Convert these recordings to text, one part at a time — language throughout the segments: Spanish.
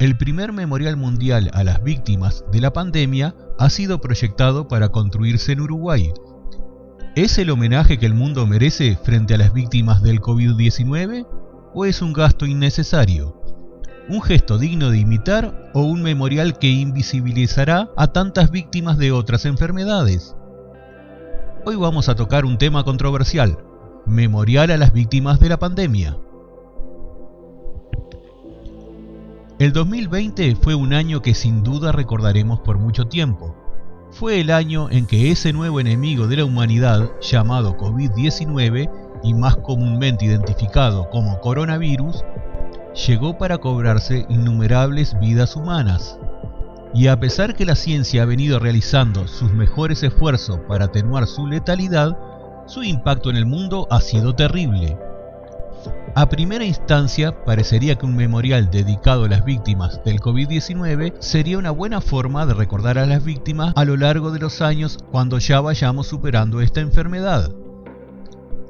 El primer memorial mundial a las víctimas de la pandemia ha sido proyectado para construirse en Uruguay. ¿Es el homenaje que el mundo merece frente a las víctimas del COVID-19 o es un gasto innecesario? ¿Un gesto digno de imitar o un memorial que invisibilizará a tantas víctimas de otras enfermedades? Hoy vamos a tocar un tema controversial: memorial a las víctimas de la pandemia. El 2020 fue un año que sin duda recordaremos por mucho tiempo. Fue el año en que ese nuevo enemigo de la humanidad, llamado COVID-19 y más comúnmente identificado como coronavirus, llegó para cobrarse innumerables vidas humanas. Y a pesar que la ciencia ha venido realizando sus mejores esfuerzos para atenuar su letalidad, su impacto en el mundo ha sido terrible. A primera instancia, parecería que un memorial dedicado a las víctimas del COVID-19 sería una buena forma de recordar a las víctimas a lo largo de los años cuando ya vayamos superando esta enfermedad.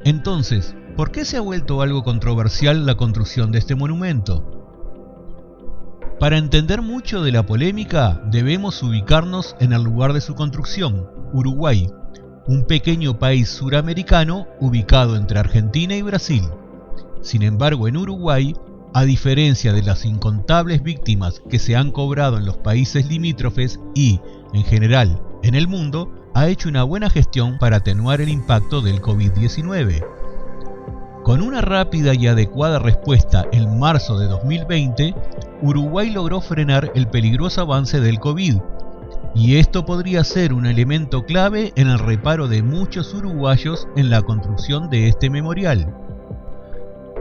Entonces, ¿por qué se ha vuelto algo controversial la construcción de este monumento? Para entender mucho de la polémica, debemos ubicarnos en el lugar de su construcción, Uruguay, un pequeño país suramericano ubicado entre Argentina y Brasil. Sin embargo, en Uruguay, a diferencia de las incontables víctimas que se han cobrado en los países limítrofes y, en general, en el mundo, ha hecho una buena gestión para atenuar el impacto del COVID-19. Con una rápida y adecuada respuesta en marzo de 2020, Uruguay logró frenar el peligroso avance del COVID, y esto podría ser un elemento clave en el reparo de muchos uruguayos en la construcción de este memorial.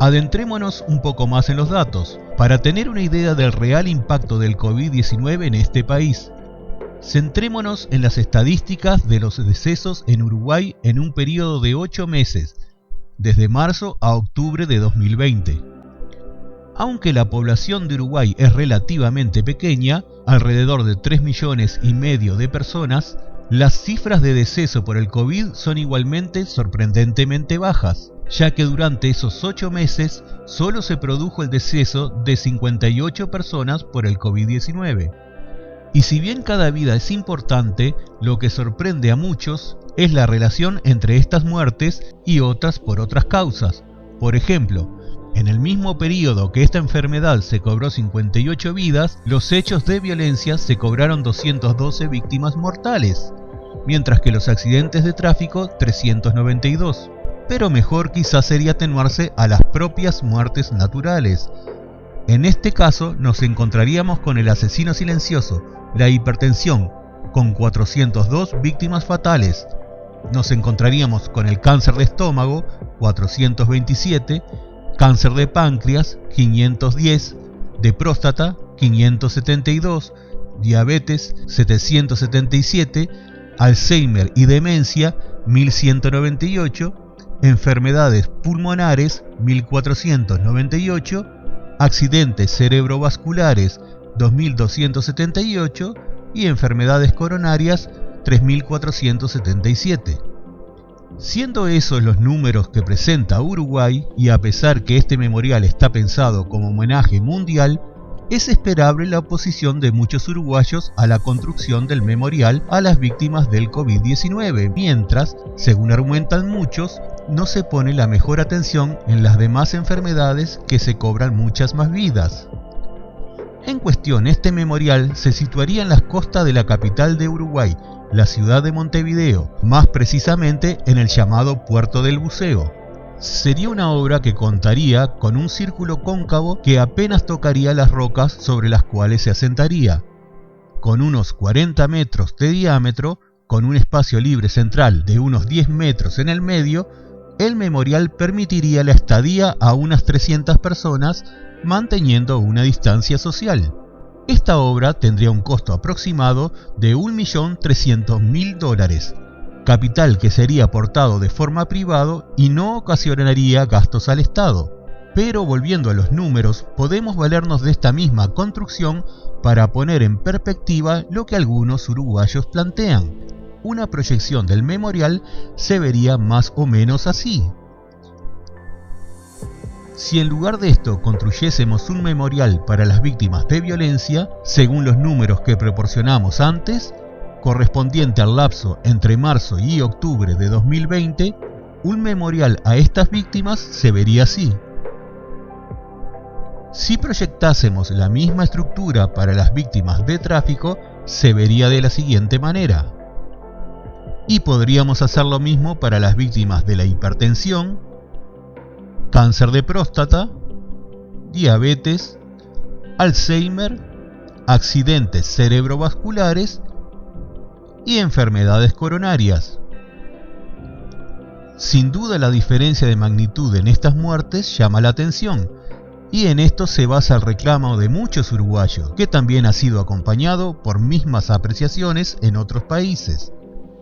Adentrémonos un poco más en los datos, para tener una idea del real impacto del COVID-19 en este país. Centrémonos en las estadísticas de los decesos en Uruguay en un periodo de 8 meses, desde marzo a octubre de 2020. Aunque la población de Uruguay es relativamente pequeña, alrededor de 3,5 millones de personas, las cifras de deceso por el COVID son igualmente sorprendentemente bajas, ya que durante esos 8 meses solo se produjo el deceso de 58 personas por el COVID-19. Y si bien cada vida es importante, lo que sorprende a muchos es la relación entre estas muertes y otras por otras causas. Por ejemplo, en el mismo periodo que esta enfermedad se cobró 58 vidas, los hechos de violencia se cobraron 212 víctimas mortales, mientras que los accidentes de tráfico 392. Pero mejor quizás sería atenuarse a las propias muertes naturales. En este caso nos encontraríamos con el asesino silencioso, la hipertensión, con 402 víctimas fatales. Nos encontraríamos con el cáncer de estómago, 427, cáncer de páncreas, 510, de próstata, 572, diabetes, 777, Alzheimer y demencia, 1198, enfermedades pulmonares, 1498, accidentes cerebrovasculares, 2278 y enfermedades coronarias, 3477. Siendo esos los números que presenta Uruguay, y a pesar que este memorial está pensado como homenaje mundial, es esperable la oposición de muchos uruguayos a la construcción del memorial a las víctimas del COVID-19, mientras, según argumentan muchos, no se pone la mejor atención en las demás enfermedades que se cobran muchas más vidas. En cuestión, este memorial se situaría en las costas de la capital de Uruguay, la ciudad de Montevideo, más precisamente en el llamado Puerto del Buceo. Sería una obra que contaría con un círculo cóncavo que apenas tocaría las rocas sobre las cuales se asentaría. Con unos 40 metros de diámetro, con un espacio libre central de unos 10 metros en el medio, el memorial permitiría la estadía a unas 300 personas, manteniendo una distancia social. Esta obra tendría un costo aproximado de $1.300.000, capital que sería aportado de forma privada y no ocasionaría gastos al Estado. Pero volviendo a los números, podemos valernos de esta misma construcción para poner en perspectiva lo que algunos uruguayos plantean. Una proyección del memorial se vería más o menos así. Si en lugar de esto construyésemos un memorial para las víctimas de violencia, según los números que proporcionamos antes, correspondiente al lapso entre marzo y octubre de 2020, un memorial a estas víctimas se vería así. Si proyectásemos la misma estructura para las víctimas de tráfico, se vería de la siguiente manera. Y podríamos hacer lo mismo para las víctimas de la hipertensión, cáncer de próstata, diabetes, Alzheimer, accidentes cerebrovasculares y enfermedades coronarias. Sin duda la diferencia de magnitud en estas muertes llama la atención, y en esto se basa el reclamo de muchos uruguayos, que también ha sido acompañado por mismas apreciaciones en otros países.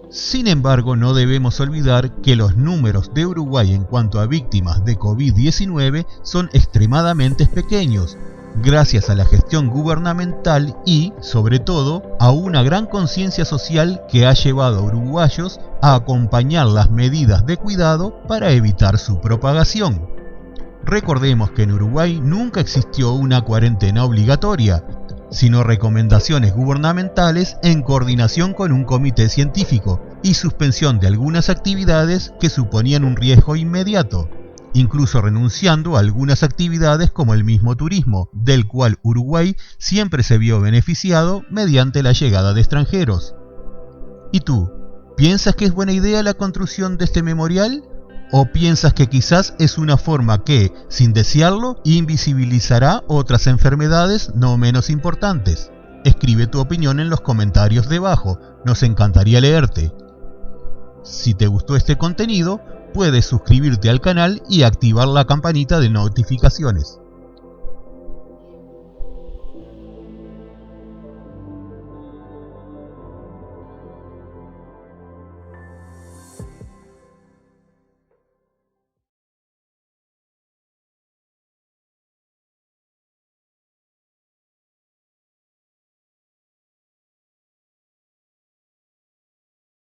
Sin embargo, no debemos olvidar que los números de Uruguay en cuanto a víctimas de COVID-19 son extremadamente pequeños, gracias a la gestión gubernamental y, sobre todo, a una gran conciencia social que ha llevado a uruguayos a acompañar las medidas de cuidado para evitar su propagación. Recordemos que en Uruguay nunca existió una cuarentena obligatoria, sino recomendaciones gubernamentales en coordinación con un comité científico y suspensión de algunas actividades que suponían un riesgo inmediato, incluso renunciando a algunas actividades como el mismo turismo, del cual Uruguay siempre se vio beneficiado mediante la llegada de extranjeros. ¿Y tú? ¿Piensas que es buena idea la construcción de este memorial? ¿O piensas que quizás es una forma que, sin desearlo, invisibilizará otras enfermedades no menos importantes? Escribe tu opinión en los comentarios debajo, nos encantaría leerte. Si te gustó este contenido, puedes suscribirte al canal y activar la campanita de notificaciones.